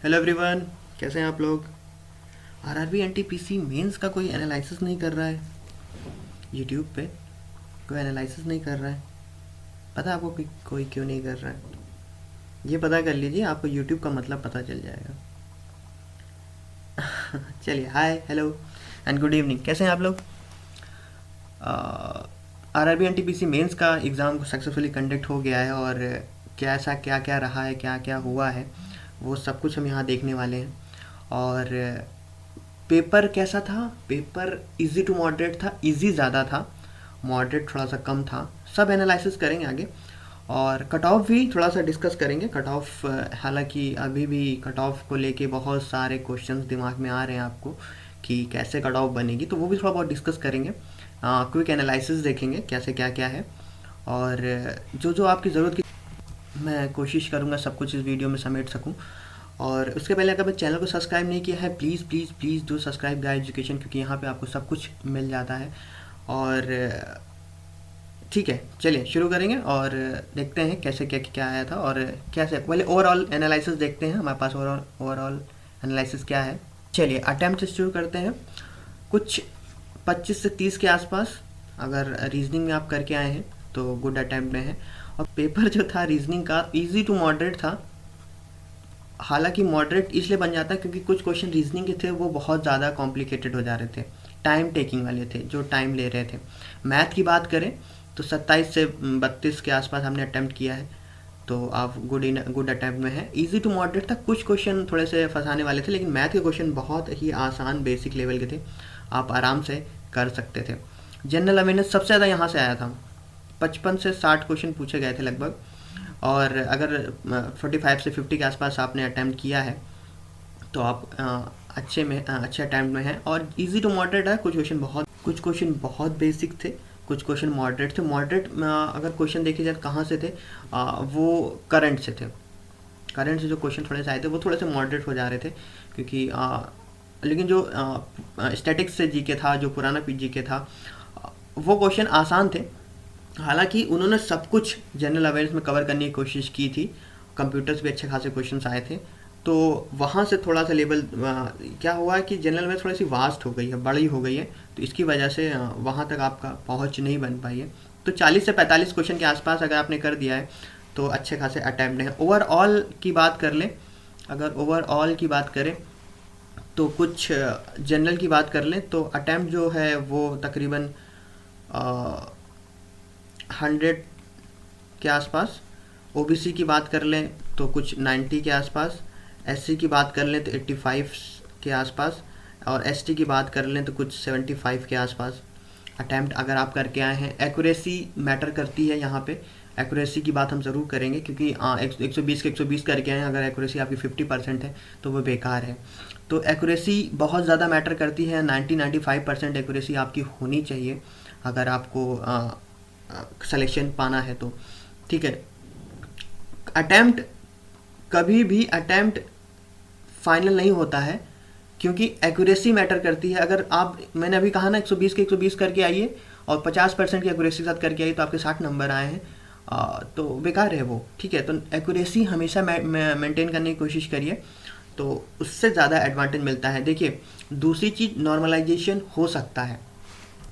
Hello everyone, कैसे हैं आप लोग। आरआरबी एनटीपीसी मेंस का कोई एनालिसिस नहीं कर रहा है यूट्यूब पे। कोई एनालिसिस नहीं कर रहा है। पता है आपको कोई क्यों नहीं कर रहा है? ये पता कर लीजिए, आपको यूट्यूब का मतलब पता चल जाएगा। चलिए, हाय, हेलो एंड गुड इवनिंग, कैसे हैं आप लोग। आरआरबी एनटीपीसी मेंस का एग्ज़ाम सक्सेसफुली कंडक्ट हो गया है और कैसा क्या क्या रहा है, क्या क्या हुआ है, वो सब कुछ हम यहाँ देखने वाले हैं। और पेपर कैसा था? पेपर इजी टू मॉडरेट था। इजी ज़्यादा था, मॉडरेट थोड़ा सा कम था। सब एनालिसिस करेंगे आगे, और कट ऑफ भी थोड़ा सा डिस्कस करेंगे। कट ऑफ, हालांकि अभी भी कट ऑफ को लेके बहुत सारे क्वेश्चंस दिमाग में आ रहे हैं आपको कि कैसे कट ऑफ बनेगी, तो वो भी थोड़ा बहुत डिस्कस करेंगे। क्विक एनालिसिस देखेंगे कैसे क्या क्या है, और जो जो आपकी ज़रूरत की मैं कोशिश करूँगा सब कुछ इस वीडियो में समेट सकूँ। और उसके पहले अगर मैं चैनल को सब्सक्राइब नहीं किया है, please please please do subscribe guide education, क्योंकि यहाँ पे आपको सब कुछ मिल जाता है। और ठीक है, चलिए शुरू करेंगे और देखते हैं कैसे क्या क्या आया था और कैसे। पहले ओवरऑल एनालिसिस देखते हैं, हमारे पास ओवरऑल एनालिसिस क्या है। चलिए अटैम्प्ट से शुरू करते हैं। कुछ 25 से 30 के आसपास अगर रीजनिंग में आप करके आए हैं तो गुड अटैम्प्ट में है। और पेपर जो था रीजनिंग का इजी टू मॉडरेट था। हालांकि मॉडरेट इसलिए बन जाता है क्योंकि कुछ क्वेश्चन रीजनिंग के थे वो बहुत ज़्यादा कॉम्प्लिकेटेड हो जा रहे थे, टाइम टेकिंग वाले थे, जो टाइम ले रहे थे। मैथ की बात करें तो 27 से 32 के आसपास हमने अटैम्प्ट किया है, तो आप गुड अटैम्प्ट में है। इजी टू मॉडरेट था। कुछ क्वेश्चन थोड़े से फंसाने वाले थे, लेकिन मैथ के क्वेश्चन बहुत ही आसान बेसिक लेवल के थे, आप आराम से कर सकते थे। जनरल अवेयरनेस सबसे ज़्यादा यहाँ से आया था, 55 से 60 क्वेश्चन पूछे गए थे लगभग। और अगर 45 से 50 के आसपास आपने अटैम्प्ट किया है तो आप अच्छे अटैम्प्ट में हैं। और इजी टू मॉडरेट है। कुछ क्वेश्चन बहुत बेसिक थे, कुछ क्वेश्चन मॉडरेट थे। मॉडरेट अगर क्वेश्चन देखे जाए कहाँ से थे, वो करंट से थे। करंट से जो क्वेश्चन थोड़े से आए थे वो थोड़े से मॉडरेट हो जा रहे थे, क्योंकि लेकिन जो स्टैटिक्स से जीके था, जो पुराना जीके था, वो क्वेश्चन आसान थे। हालांकि उन्होंने सब कुछ जनरल अवेयरनेस में कवर करने की कोशिश की थी। कंप्यूटर्स भी अच्छे खासे क्वेश्चंस आए थे, तो वहाँ से थोड़ा सा लेवल क्या हुआ है कि जनरल में थोड़ी सी वास्ट हो गई है, बड़ी हो गई है, तो इसकी वजह से वहाँ तक आपका पहुँच नहीं बन पाई है। तो 40 से 45 क्वेश्चन के आसपास अगर आपने कर दिया है तो अच्छे खासे अटैम्प्ट हैं। ओवरऑल की बात कर लें, अगर ओवरऑल की बात करें तो कुछ जनरल की बात कर लें तो अटैम्प्ट जो है वो तकरीबन 100 के आसपास। ओबीसी की बात कर लें तो कुछ 90 के आसपास। एससी की बात कर लें तो 85 के आसपास। और एसटी की बात कर लें तो कुछ 75 के आसपास अटैम्प्ट अगर आप करके आए हैं। एक्यूरेसी मैटर करती है यहाँ पे। एक्यूरेसी की बात हम ज़रूर करेंगे, क्योंकि 120 के 120 करके आए हैं, अगर एक्यूरेसी आपकी 50% है तो वो बेकार है। तो एक्यूरेसी बहुत ज़्यादा मैटर करती है। 90-95% एक्यूरेसी आपकी होनी चाहिए अगर आपको सिलेक्शन पाना है तो। ठीक है, अटैम्प्ट कभी भी अटैम्प्ट फाइनल नहीं होता है, क्योंकि एक्यूरेसी मैटर करती है। अगर आप, मैंने अभी कहा ना, 120 के 120 करके आइए और 50% की एक्यूरेसी के साथ करके आइए तो आपके 60 नंबर आए हैं, तो बेकार है वो। ठीक है, तो एक्यूरेसी हमेशा मेंटेन करने की कोशिश करिए, तो उससे ज़्यादा एडवांटेज मिलता है। देखिए, दूसरी चीज़ नॉर्मलाइजेशन हो सकता है।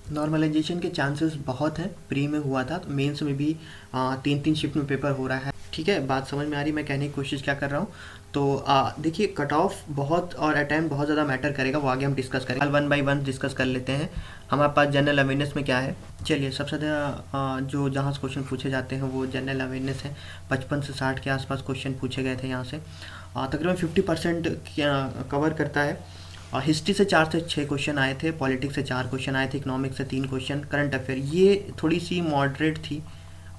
नॉर्मलाइजेशन के चांसेस बहुत हैं। प्री में हुआ था, तो मेंस में भी 3-3 शिफ्ट में पेपर हो रहा है। ठीक है, बात समझ में आ रही, मैं कहने की कोशिश क्या कर रहा हूँ। तो देखिए, कट ऑफ बहुत और अटैम्प्ट बहुत ज़्यादा मैटर करेगा, वो आगे हम डिस्कस करेंगे। 1 बाई 1 डिस्कस कर लेते हैं। हमारे पास जनरल अवेयरनेस में क्या है। चलिए, सबसे ज़्यादा जो जहाँ से क्वेश्चन पूछे जाते हैं वो जनरल अवेयरनेस है। 55 से 60 के आसपास क्वेश्चन पूछे गए थे यहाँ से। तकरीबन 50% कवर करता है। और हिस्ट्री से 4 से 6 क्वेश्चन आए थे, पॉलिटिक्स से 4 क्वेश्चन आए थे, इकोनॉमिक्स से 3 क्वेश्चन, करंट अफेयर ये थोड़ी सी मॉडरेट थी।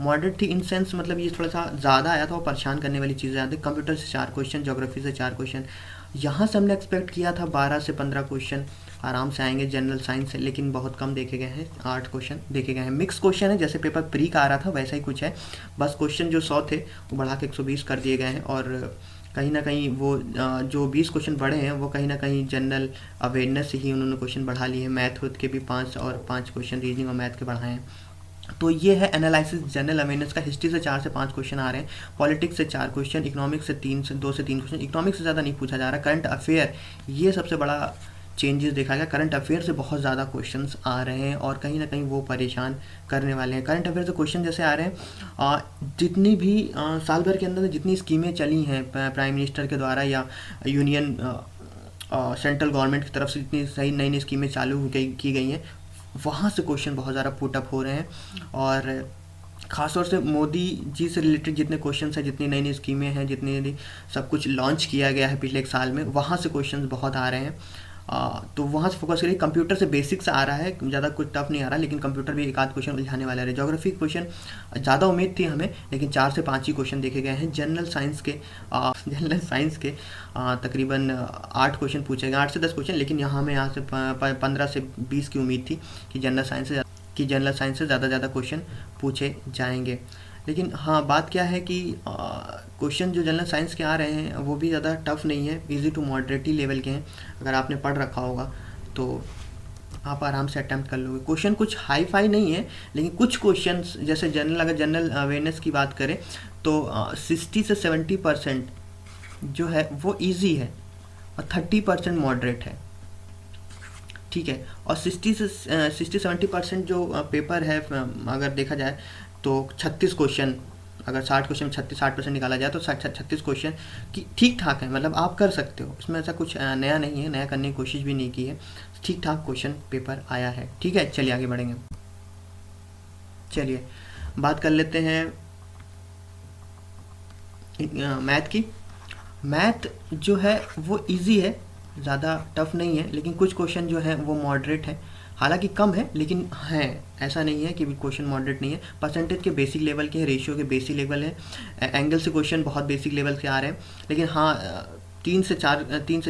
मॉडरेट थी इन सेंस, मतलब ये थोड़ा सा ज़्यादा आया था और परेशान करने वाली चीज़ें आती। कंप्यूटर से 4 क्वेश्चन, ज्योग्राफी से 4 क्वेश्चन। यहाँ से हमने एक्सपेक्ट किया था 12 से 15 क्वेश्चन आराम से आएंगे जनरल साइंस से, लेकिन बहुत कम देखे गए हैं। 8 क्वेश्चन देखे गए हैं। मिक्स क्वेश्चन है, जैसे पेपर प्री का आ रहा था वैसा ही कुछ है, बस क्वेश्चन जो 100 थे वो बढ़ा के 120 कर दिए गए हैं। और कहीं ना कहीं वो जो 20 क्वेश्चन बढ़े हैं वो कहीं ना कहीं जनरल अवेयरनेस से ही उन्होंने क्वेश्चन बढ़ा लिए हैं। मैथ के भी 5 और 5 क्वेश्चन रीजनिंग और मैथ के बढ़ाए हैं। तो ये है एनालिसिस जनरल अवेयरनेस का। हिस्ट्री से 4 से 5 क्वेश्चन आ रहे हैं, पॉलिटिक्स से 4 क्वेश्चन, इकोनॉमिक्स से 2 से 3 क्वेश्चन, इकोनॉमिक्स से ज़्यादा नहीं पूछा जा रहा। करंट अफेयर, ये सबसे बड़ा चेंजेस देखा गया, करंट अफेयर से बहुत ज़्यादा क्वेश्चंस आ रहे हैं और कहीं ना कहीं वो परेशान करने वाले हैं। करंट अफेयर से क्वेश्चन जैसे आ रहे हैं, जितनी भी साल भर के अंदर जितनी स्कीमें चली हैं प्राइम मिनिस्टर के द्वारा या यूनियन सेंट्रल गवर्नमेंट की तरफ से जितनी सही नई नई स्कीमें चालू की गई हैं, वहाँ से क्वेश्चन बहुत ज़्यादा पुटअप हो रहे हैं। और ख़ासतौर से मोदी जी से रिलेटेड जितने क्वेश्चन हैं, जितनी नई नई स्कीमें हैं, जितने सब कुछ लॉन्च किया गया है पिछले एक साल में, वहाँ से क्वेश्चन बहुत आ रहे हैं। तो वहाँ से फोकस करिए। कंप्यूटर से बेसिक्स आ रहा है, ज़्यादा कुछ टफ नहीं आ रहा, लेकिन कंप्यूटर भी एक आध क्वेश्चन उलझाने वाला है। ज्योग्राफी क्वेश्चन ज़्यादा उम्मीद थी हमें, लेकिन 4 से 5 ही क्वेश्चन देखे गए हैं। जनरल साइंस के तकरीबन 8 क्वेश्चन पूछे गए, 8 से 10 क्वेश्चन, लेकिन यहाँ से 15 से 20 की उम्मीद थी कि जनरल साइंस से ज़्यादा क्वेश्चन पूछे जाएंगे। लेकिन हाँ, बात क्या है कि क्वेश्चन जो जनरल साइंस के आ रहे हैं वो भी ज़्यादा टफ नहीं है, इजी टू मॉडरेट लेवल के हैं। अगर आपने पढ़ रखा होगा तो आप आराम से अटैम्प्ट कर लोगे। क्वेश्चन कुछ हाई फाई नहीं है, लेकिन कुछ क्वेश्चंस जैसे अगर जनरल अवेयरनेस की बात करें तो 60 से 70% जो है वो ईजी है और 30% मॉडरेट है, ठीक है। और 60-70% जो पेपर है, अगर देखा जाए तो 36 क्वेश्चन, अगर 60 क्वेश्चन 60% निकाला जाए तो 36 क्वेश्चन की ठीक ठाक है, मतलब आप कर सकते हो, इसमें ऐसा कुछ नया नहीं है, नया करने की कोशिश भी नहीं की है, ठीक ठाक क्वेश्चन पेपर आया है, ठीक है। चलिए आगे बढ़ेंगे। चलिए बात कर लेते हैं मैथ की। मैथ जो है वो इजी है, ज़्यादा टफ नहीं है, लेकिन कुछ क्वेश्चन जो है वो मॉडरेट है, हालांकि कम है लेकिन है, ऐसा नहीं है कि क्वेश्चन मॉडरेट नहीं है। परसेंटेज के बेसिक लेवल के हैं, रेशियो के बेसिक लेवल है, एंगल से क्वेश्चन बहुत बेसिक लेवल से आ रहे हैं, लेकिन हाँ 3 से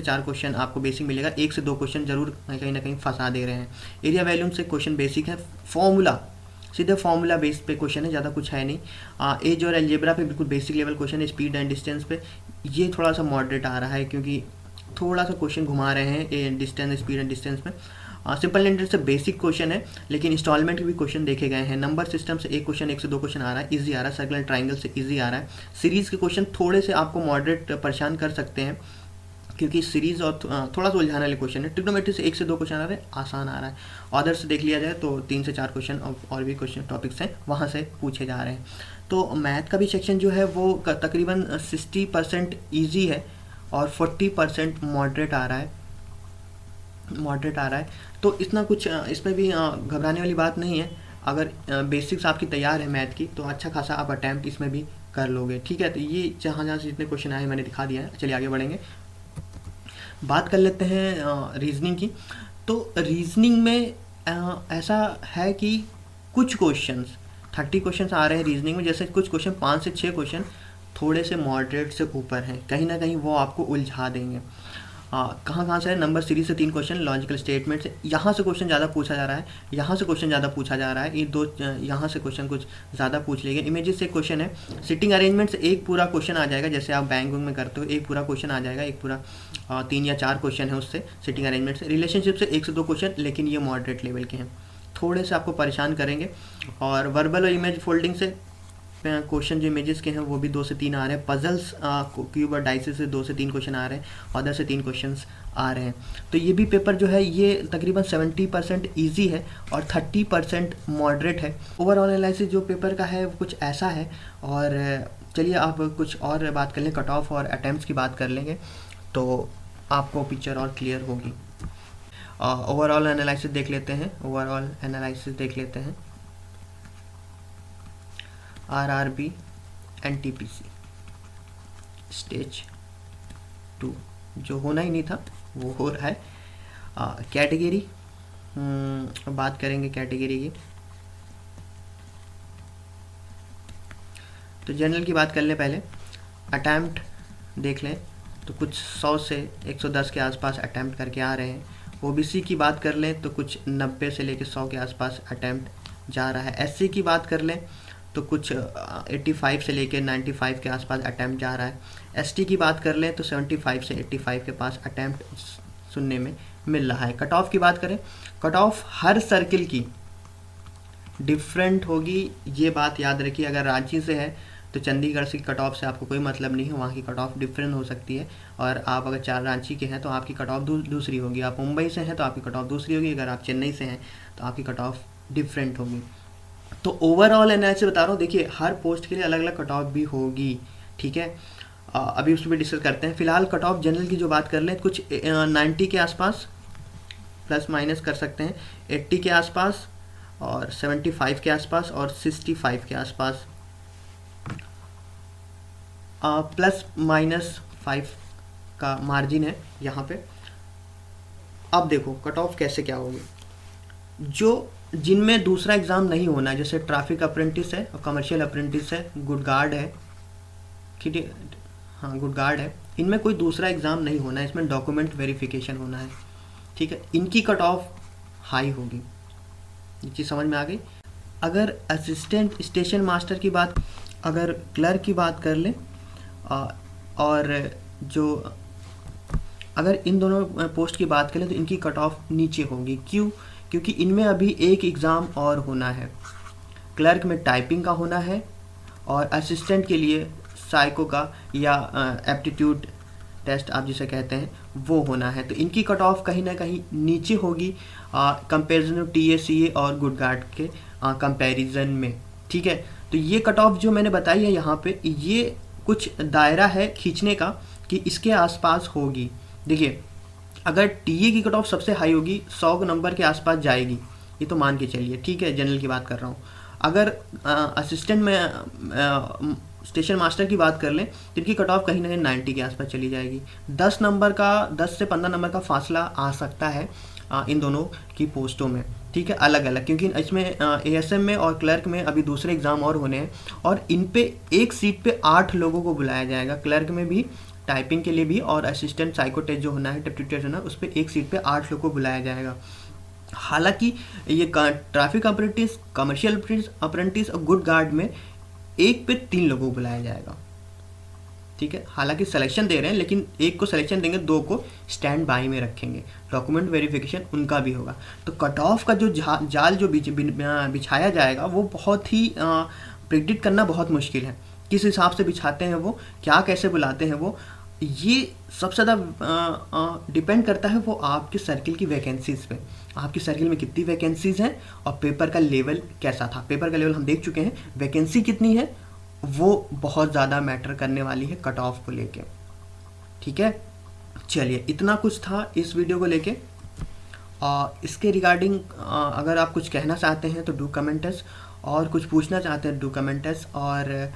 4 क्वेश्चन आपको बेसिक मिलेगा, 1 से 2 क्वेश्चन जरूर कहीं ना कहीं फंसा दे रहे हैं। एरिया वैल्यूम से क्वेश्चन बेसिक है, फॉर्मूला सीधे फॉर्मूला बेस पे क्वेश्चन है, ज़्यादा कुछ है नहीं। एज और अलजेब्रा पे बिल्कुल बेसिक लेवल क्वेश्चन है। स्पीड एंड डिस्टेंस पे ये थोड़ा सा मॉडरेट आ रहा है, क्योंकि थोड़ा सा क्वेश्चन घुमा रहे हैं डिस्टेंस, स्पीड एंड डिस्टेंस में। सिंपल इंटरेस्ट से बेसिक क्वेश्चन है, लेकिन इंस्टॉलमेंट के भी क्वेश्चन देखे गए हैं। नंबर सिस्टम से 1 क्वेश्चन, 1 से 2 क्वेश्चन आ रहा है, इजी आ रहा है। सर्कुलर ट्राइंगल से इजी आ रहा है। सीरीज़ के क्वेश्चन थोड़े से आपको मॉडरेट परेशान कर सकते हैं, क्योंकि सीरीज़ और थोड़ा सा उलझाने वाले क्वेश्चन है। ट्रिग्नोमेट्री से 1 से 2 क्वेश्चन आ रहे हैं, आसान आ रहा है। ऑर्डर से देख लिया जाए तो 3 से 4 क्वेश्चन और भी क्वेश्चन टॉपिक्स हैं वहाँ से पूछे जा रहे हैं। तो मैथ का भी सेक्शन जो है वो तकरीबन 60% ईजी है और 40% मॉडरेट आ रहा है। तो इतना कुछ इसमें भी घबराने वाली बात नहीं है। अगर बेसिक्स आपकी तैयार है मैथ की, तो अच्छा खासा आप अटैम्प्ट इसमें भी कर लोगे, ठीक है। तो ये जहाँ से जितने क्वेश्चन आए मैंने दिखा दिया है। चलिए आगे बढ़ेंगे, बात कर लेते हैं रीजनिंग की। तो रीजनिंग में ऐसा है कि कुछ क्वेश्चंस 30 क्वेश्चंस आ रहे हैं रीजनिंग में, जैसे कुछ क्वेश्चन 5 से 6 क्वेश्चन थोड़े से मॉडरेट से ऊपर हैं, कहीं ना कहीं वो आपको उलझा देंगे। कहाँ से है? नंबर सीरीज से 3 क्वेश्चन, लॉजिकल स्टेटमेंट से यहाँ से क्वेश्चन ज़्यादा पूछा जा रहा है, यहाँ से क्वेश्चन ज़्यादा पूछा जा रहा है, ये दो यहाँ से क्वेश्चन कुछ ज़्यादा पूछ लिए गए। इमेजेस से क्वेश्चन है, सिटिंग अरेंजमेंट से एक पूरा क्वेश्चन आ जाएगा, जैसे आप बैंक में करते हो एक पूरा क्वेश्चन आ जाएगा, एक पूरा 3 या 4 क्वेश्चन है उससे सिटिंग अरेंजमेंट से। रिलेशनशिप से 1 से 2 क्वेश्चन, लेकिन ये मॉडरेट लेवल के हैं, थोड़े से आपको परेशान करेंगे। और वर्बल और इमेज फोल्डिंग से क्वेश्चन जो इमेजेस के हैं वो भी 2 से 3 आ रहे हैं। पजल्स क्यूब और डाइसेस से 2 से 3 क्वेश्चन आ रहे हैं, अदर से 3 क्वेश्चंस आ रहे हैं। तो ये भी पेपर जो है ये तकरीबन 70% ईजी है और 30% मॉडरेट है। ओवरऑल एनालिसिस जो पेपर का है वो कुछ ऐसा है। और चलिए आप कुछ और बात कर लें, कट ऑफ और अटैम्प्ट्स की बात कर लेंगे तो आपको पिक्चर और क्लियर होगी। ओवरऑल एनालिसिस देख लेते हैं। RRB NTPC स्टेज 2 जो होना ही नहीं था वो हो रहा है। कैटेगरी बात करेंगे कैटेगरी की, तो जनरल की बात कर लें पहले। अटैम्प्ट देख लें तो कुछ 100 से 110 के आसपास अटैम्प्ट करके आ रहे हैं। OBC की बात कर लें तो कुछ 90 से लेकर 100 के आसपास अटैम्प्ट जा रहा है। SC की बात कर लें तो कुछ 85 से लेकर 95 के आसपास अटैम्प्ट जा रहा है। ST की बात कर लें तो 75 से 85 के पास अटैम्प्ट सुनने में मिल रहा है। कट ऑफ की बात करें, कट ऑफ हर सर्किल की डिफरेंट होगी, ये बात याद रखिए। अगर रांची से है तो चंडीगढ़ से कट ऑफ से आपको कोई मतलब नहीं है, वहाँ की कट ऑफ डिफरेंट हो सकती है। और आप अगर चार रांची के हैं तो आपकी कट ऑफ दूसरी होगी, आप मुंबई से हैं तो आपकी कट ऑफ दूसरी होगी, अगर आप चेन्नई से हैं तो आपकी कट ऑफ डिफरेंट होगी। तो ओवरऑल एनालिसिस बता रहा हूँ, देखिए हर पोस्ट के लिए अलग अलग कट ऑफ भी होगी, ठीक है। अभी उस पर डिस्कस करते हैं। फिलहाल कट ऑफ जनरल की जो बात कर लें, कुछ 90 के आसपास प्लस माइनस कर सकते हैं, 80 के आसपास और 75 के आसपास और 65 के आसपास, प्लस माइनस 5 का मार्जिन है यहाँ पे। अब देखो कट ऑफ कैसे क्या होगी, जो जिनमें दूसरा एग्ज़ाम नहीं होना है, जैसे ट्रैफिक अप्रेंटिस है और कमर्शियल अप्रेंटिस है, गुड गार्ड है, ठीक है, हाँ गुड गार्ड है, इनमें कोई दूसरा एग्ज़ाम नहीं होना है, इसमें डॉक्यूमेंट वेरिफिकेशन होना है, ठीक है। इनकी कट ऑफ हाई होगी, ये चीज़ समझ में आ गई। अगर असिस्टेंट स्टेशन मास्टर की बात, अगर क्लर्क की बात कर लें, और जो अगर इन दोनों पोस्ट की बात करें तो इनकी कट ऑफ नीचे होगी। क्यों? क्योंकि इनमें अभी एक एग्ज़ाम और होना है, क्लर्क में टाइपिंग का होना है और असिस्टेंट के लिए साइको का या एप्टीट्यूड टेस्ट आप जिसे कहते हैं वो होना है। तो इनकी कट ऑफ कहीं ना कहीं नीचे होगी कंपेरिजन TACA और गुड गार्ड के कंपैरिजन में, ठीक है। तो ये कट ऑफ जो मैंने बताई है यहाँ पे, ये कुछ दायरा है खींचने का कि इसके आसपास होगी। देखिए अगर TA की कट ऑफ सबसे हाई होगी, 100 नंबर के आसपास जाएगी, ये तो मान के चलिए, ठीक है, जनरल की बात कर रहा हूँ। अगर असिस्टेंट में स्टेशन मास्टर की बात कर लें तो इनकी कट ऑफ कहीं ना कहीं 90 के आसपास चली जाएगी। 10 से 15 नंबर का फासला आ सकता है इन दोनों की पोस्टों में, ठीक है, अलग अलग, क्योंकि इसमें ASM में और क्लर्क में अभी दूसरे एग्ज़ाम और होने हैं और इन पे एक सीट पे 8 लोगों को बुलाया जाएगा, क्लर्क में भी, टाइपिंग के लिए भी, और असिस्टेंट साइको टेस्ट जो होना है, टेप्टी टेस्ट होना है, उस पर एक सीट पे 8 लोगों को बुलाया जाएगा। हालांकि ये ट्रैफिक अप्रेंटिस, कमर्शियल अप्रेंटिस और गुड गार्ड में एक पे 3 लोगों को बुलाया जाएगा, ठीक है। हालांकि सिलेक्शन दे रहे हैं, लेकिन एक को सिलेक्शन देंगे, 2 को स्टैंड बाई में रखेंगे, डॉक्यूमेंट वेरिफिकेशन उनका भी होगा। तो कट ऑफ का जो जाल जो बिछाया जाएगा वो बहुत ही प्रिडिक्ट करना बहुत मुश्किल है। किस हिसाब से बिछाते हैं वो, क्या कैसे बुलाते हैं वो, ये सबसे ज़्यादा डिपेंड करता है वो आपके सर्किल की वैकेंसीज़ पे, आपकी सर्किल में कितनी वैकेंसीज़ हैं और पेपर का लेवल कैसा था। पेपर का लेवल हम देख चुके हैं, वैकेंसी कितनी है वो बहुत ज़्यादा मैटर करने वाली है कट ऑफ को लेके, ठीक है। चलिए इतना कुछ था इस वीडियो को लेके। इसके रिगार्डिंग अगर आप कुछ कहना चाहते हैं तो डू कमेंट अस, और कुछ पूछना चाहते हैं डू कमेंट अस। और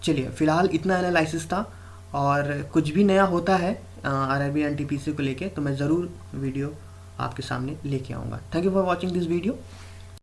चलिए फ़िलहाल इतना एनालिसिस था, और कुछ भी नया होता है RRB NTPC को लेके तो मैं ज़रूर वीडियो आपके सामने लेके आऊँगा। Thank you for watching this video.